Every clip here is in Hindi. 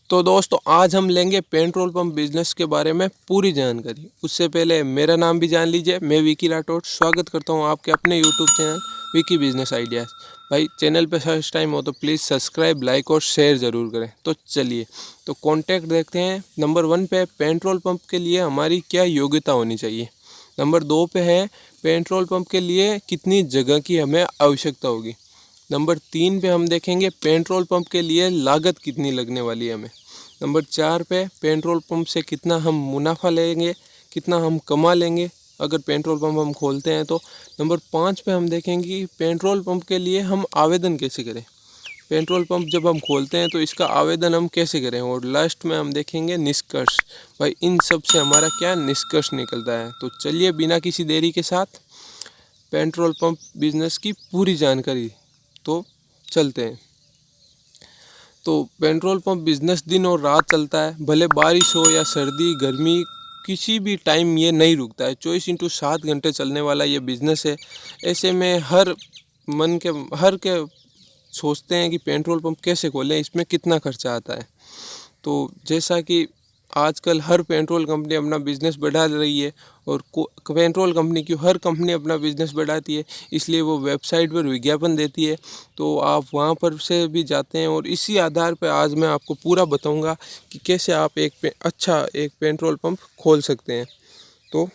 तो दोस्तों आज हम लेंगे पेट्रोल पंप बिजनेस के बारे में पूरी जानकारी। उससे पहले मेरा नाम भी जान लीजिए, मैं विकी राठौड़ स्वागत करता हूं आपके अपने YouTube channel Vicky business ideas. भाई चैनल पे फर्स्ट टाइम हो तो प्लीज़ सब्सक्राइब, लाइक और शेयर ज़रूर करें। तो चलिए तो कॉन्टैक्ट देखते हैं। नंबर 1 पे पेट्रोल पंप के लिए हमारी क्या योग्यता होनी चाहिए। नंबर 2 पे है पेट्रोल पंप के लिए कितनी जगह की हमें आवश्यकता होगी। नंबर 3 पे हम देखेंगे पेट्रोल पंप के लिए लागत कितनी लगने वाली है हमें। नंबर 4 पे पेट्रोल पंप से कितना हम मुनाफा लेंगे, कितना हम कमा लेंगे अगर पेट्रोल पंप हम खोलते हैं तो। नंबर 5 पे हम देखेंगे कि पेट्रोल पंप के लिए हम आवेदन कैसे करें। पेट्रोल पंप जब हम खोलते हैं तो इसका आवेदन हम कैसे करें। और लास्ट में हम देखेंगे निष्कर्ष। भाई इन सब से हमारा क्या निष्कर्ष निकलता है। तो चलिए बिना किसी देरी के साथ पेट्रोल पंप बिजनेस की पूरी जानकारी तो चलते हैं। तो पेट्रोल पंप बिजनेस दिन और रात चलता है, भले बारिश हो या सर्दी गर्मी, किसी भी टाइम ये नहीं रुकता है। 24/7 घंटे चलने वाला ये बिज़नेस है। ऐसे में हर के सोचते हैं कि पेट्रोल पंप कैसे खोलें, इसमें कितना खर्चा आता है। तो जैसा कि आजकल हर पेट्रोल कंपनी अपना बिज़नेस बढ़ा रही है और पेट्रोल कंपनी क्यों, हर कंपनी अपना बिज़नेस बढ़ाती है, इसलिए वो वेबसाइट पर विज्ञापन देती है। तो आप वहाँ पर से भी जाते हैं और इसी आधार पर आज मैं आपको पूरा बताऊंगा कि कैसे आप एक पेट्रोल पंप खोल सकते हैं। तो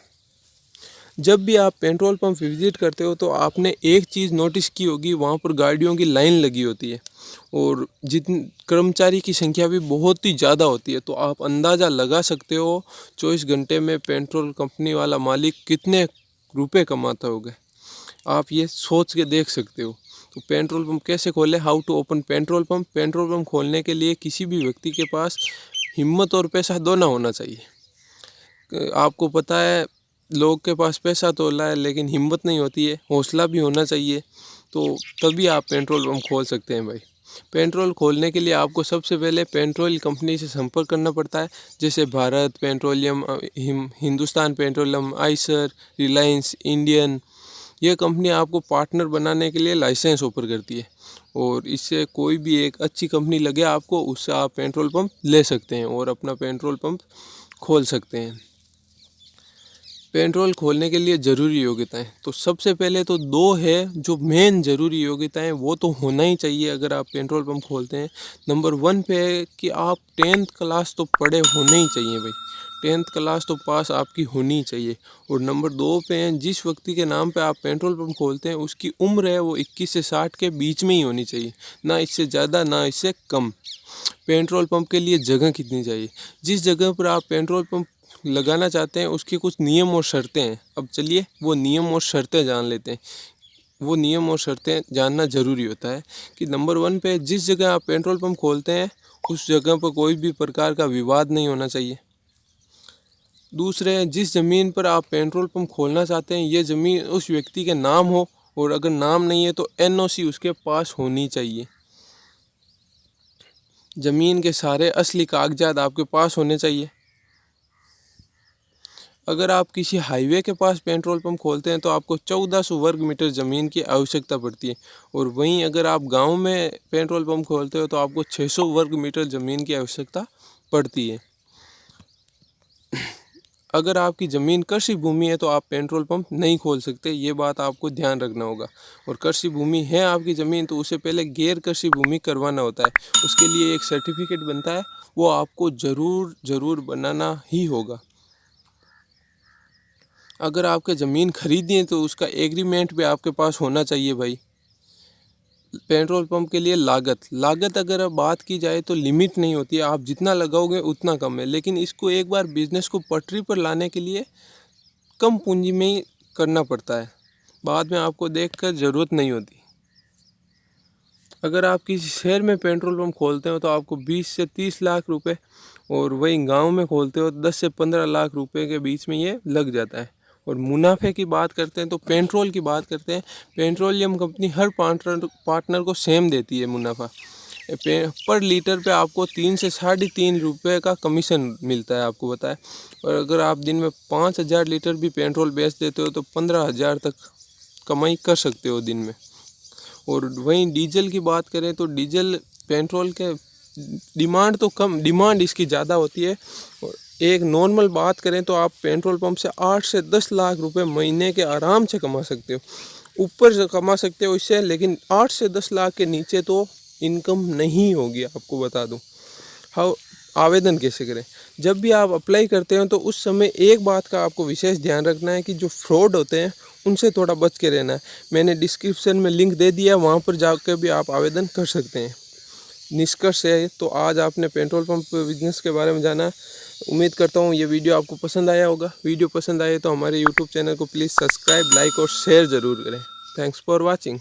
जब भी आप पेट्रोल पंप विजिट करते हो तो आपने एक चीज़ नोटिस की होगी, वहाँ पर गाड़ियों की लाइन लगी होती है और जितनी कर्मचारी की संख्या भी बहुत ही ज़्यादा होती है। तो आप अंदाज़ा लगा सकते हो 24 घंटे में पेट्रोल कंपनी वाला मालिक कितने रुपए कमाता होगा। आप ये सोच के देख सकते हो। तो पेट्रोल पंप कैसे खोलें, how to open petrol pump. Petrol pump खोलने के लिए किसी भी व्यक्ति के पास हिम्मत और पैसा दोनों होना चाहिए। आपको पता है लोग के पास पैसा तो होला है लेकिन हिम्मत नहीं होती है, हौसला भी होना चाहिए। तो तभी आप पेट्रोल पंप खोल सकते हैं भाई। पेट्रोल खोलने के लिए आपको सबसे पहले पेट्रोल कंपनी से संपर्क करना पड़ता है, जैसे Bharat petroleum, Hindustan petroleum, Eicher, Reliance, Indian. ये कंपनी आपको पार्टनर बनाने के लिए लाइसेंस ऑफर करती है और इससे कोई भी एक अच्छी कंपनी लगे आपको, उससे आप पेट्रोल पंप ले सकते हैं और अपना पेट्रोल पंप खोल सकते हैं। पेट्रोल खोलने के लिए ज़रूरी योग्यताएं तो सबसे पहले तो दो है जो मेन ज़रूरी योग्यताएं, वो तो होना ही चाहिए अगर आप पेट्रोल पंप खोलते हैं। नंबर 1 पे है कि आप 10th क्लास तो पढ़े होने ही चाहिए भाई, 10th क्लास तो पास आपकी होनी ही चाहिए। और नंबर 2 पे हैं जिस व्यक्ति के नाम पे आप पेट्रोल पंप खोलते हैं उसकी उम्र है वो 21 से 60 के बीच में ही होनी चाहिए, ना इससे ज़्यादा ना इससे कम। पेट्रोल पंप के लिए जगह कितनी चाहिए, जिस जगह पर आप पेट्रोल पंप लगाना चाहते हैं उसकी कुछ नियम और शर्तें हैं। अब चलिए वो नियम और शर्तें जान लेते हैं। वो नियम और शर्तें जानना ज़रूरी होता है कि नंबर 1 पे जिस जगह आप पेट्रोल पंप खोलते हैं उस जगह पर कोई भी प्रकार का विवाद नहीं होना चाहिए। दूसरे, जिस ज़मीन पर आप पेट्रोल पंप खोलना चाहते हैं ये ज़मीन उस व्यक्ति के नाम हो और अगर नाम नहीं है तो NOC उसके पास होनी चाहिए। ज़मीन के सारे असली कागजात आपके पास होने चाहिए। अगर आप किसी हाईवे के पास पेट्रोल पंप खोलते हैं तो आपको 1400 वर्ग मीटर ज़मीन की आवश्यकता पड़ती है और वहीं अगर आप गांव में पेट्रोल पंप खोलते हो तो आपको 600 वर्ग मीटर ज़मीन की आवश्यकता पड़ती है। अगर आपकी ज़मीन कृषि भूमि है तो आप पेट्रोल पंप नहीं खोल सकते, ये बात आपको ध्यान रखना होगा। और कृषि भूमि है आपकी ज़मीन तो उसे पहले गैर कृषि भूमि करवाना होता है, उसके लिए एक सर्टिफिकेट बनता है, वो आपको ज़रूर बनाना ही होगा। अगर आपके ज़मीन खरीदी है तो उसका एग्रीमेंट भी आपके पास होना चाहिए भाई। पेट्रोल पंप के लिए लागत अगर अब बात की जाए तो लिमिट नहीं होती है, आप जितना लगाओगे उतना कम है। लेकिन इसको एक बार बिजनेस को पटरी पर लाने के लिए कम पूंजी में ही करना पड़ता है, बाद में आपको देखकर ज़रूरत नहीं होती। अगर आप किसी शहर में पेट्रोल पंप खोलते हो तो आपको 20 से 30 लाख रुपए और वहीं गांव में खोलते हो 10 से 15 लाख रुपए के बीच में ये लग जाता है। और मुनाफे की बात करते हैं तो पेट्रोल की बात करते हैं, पेट्रोलियम कंपनी हर पार्टनर को सेम देती है मुनाफा। पर लीटर पे आपको 3 से 3.5 रुपये का कमीशन मिलता है, आपको पता है। और अगर आप दिन में 5000 लीटर भी पेट्रोल बेच देते हो तो 15,000 तक कमाई कर सकते हो दिन में। और वहीं डीजल की बात करें तो डीजल पेट्रोल के डिमांड तो कम, डिमांड इसकी ज़्यादा होती है। और एक नॉर्मल बात करें तो आप पेट्रोल पंप से 8 से 10 लाख रुपए महीने के आराम से कमा सकते हो, ऊपर से कमा सकते हो इससे, लेकिन 8 से 10 लाख के नीचे तो इनकम नहीं होगी। आपको बता दूं हाउ आवेदन कैसे करें। जब भी आप अप्लाई करते हो तो उस समय एक बात का आपको विशेष ध्यान रखना है कि जो फ्रॉड होते हैं उनसे थोड़ा बच के रहना है। मैंने डिस्क्रिप्शन में लिंक दे दिया, वहाँ पर जाकर भी आप आवेदन कर सकते हैं। निष्कर्ष है तो आज आपने पेट्रोल पंप बिजनेस के बारे में जाना। उम्मीद करता हूँ ये वीडियो आपको पसंद आया होगा। वीडियो पसंद आए तो हमारे यूट्यूब चैनल को प्लीज़ सब्सक्राइब, लाइक और शेयर ज़रूर करें। Thanks for watching.